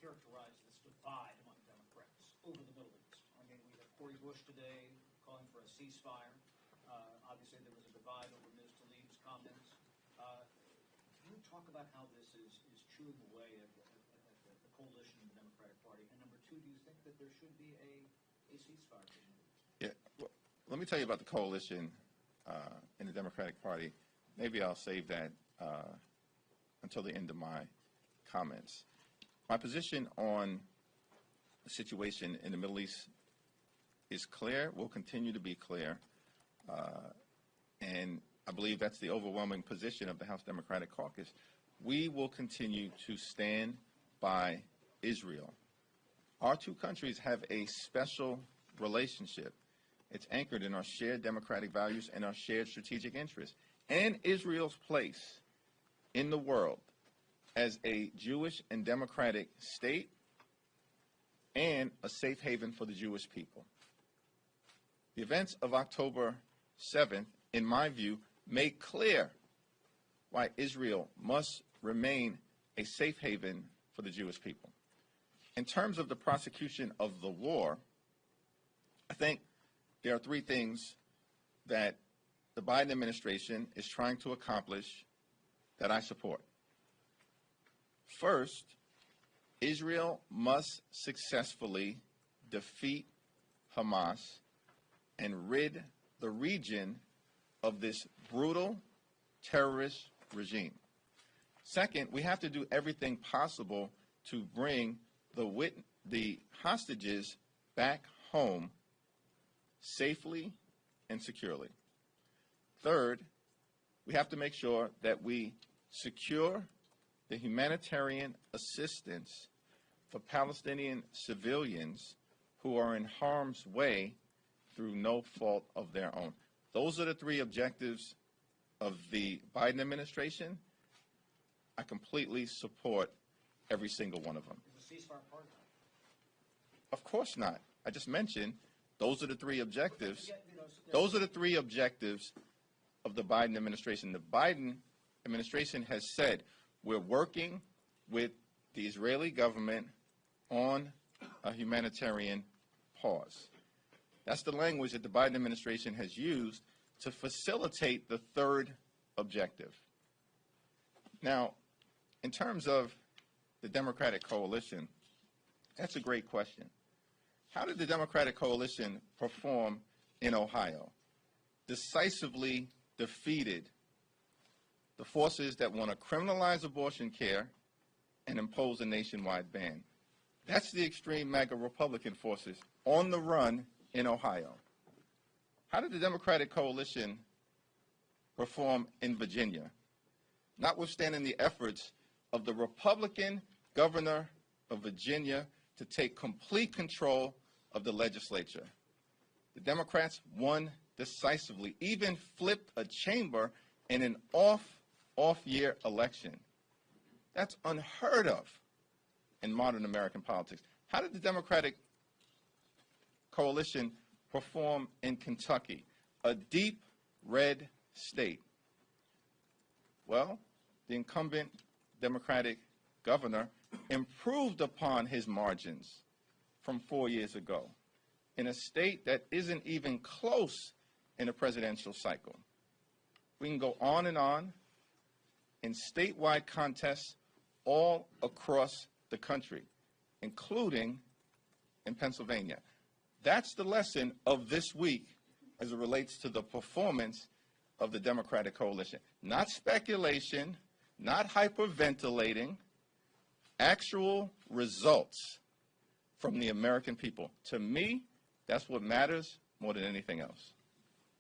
characterize this divide among Democrats over the Middle East? I mean, we have Cori today calling for a ceasefire. Obviously, there was a divide over Ms. Tlaib's comments. Can you talk about how this is chewing away at the coalition in the Democratic Party? And number two, do you think that there should be a ceasefire? Yeah. Well, let me tell you about the coalition in the Democratic Party. Maybe I'll save that until the end of my comments. My position on the situation in the Middle East is clear, will continue to be clear, and I believe that's the overwhelming position of the House Democratic Caucus. We will continue to stand by Israel. Our two countries have a special relationship. It's anchored in our shared democratic values and our shared strategic interests, and Israel's place in the world as a Jewish and democratic state and a safe haven for the Jewish people. The events of October 7th, in my view, make clear why Israel must remain a safe haven for the Jewish people. In terms of the prosecution of the war, I think there are three things that the Biden administration is trying to accomplish that I support. First, Israel must successfully defeat Hamas and rid the region of this brutal terrorist regime. Second, we have to do everything possible to bring the hostages back home safely and securely. Third, we have to make sure that we secure the humanitarian assistance for Palestinian civilians who are in harm's way through no fault of their own. Those are the three objectives of the Biden administration. I completely support every single one of them. Is the ceasefire part of that? Of course not. I just mentioned those are the three objectives. Those are the three objectives of the Biden administration. The Biden administration has said we're working with the Israeli government on a humanitarian pause. That's the language that the Biden administration has used to facilitate the third objective. Now, in terms of the Democratic coalition, that's a great question. How did the Democratic coalition perform in Ohio? Decisively defeated the forces that want to criminalize abortion care and impose a nationwide ban. That's the extreme MAGA Republican forces on the run in Ohio. How did the Democratic coalition perform in Virginia? Notwithstanding the efforts of the Republican governor of Virginia to take complete control of the legislature, the Democrats won decisively, even flipped a chamber in an off-year election. That's unheard of in modern American politics. How did the Democratic coalition perform in Kentucky, a deep red state? Well, the incumbent Democratic governor improved upon his margins from 4 years ago in a state that isn't even close in a presidential cycle. We can go on in statewide contests all across the country, including in Pennsylvania. That's the lesson of this week as it relates to the performance of the Democratic coalition. Not speculation, not hyperventilating, actual results from the American people. To me, that's what matters more than anything else.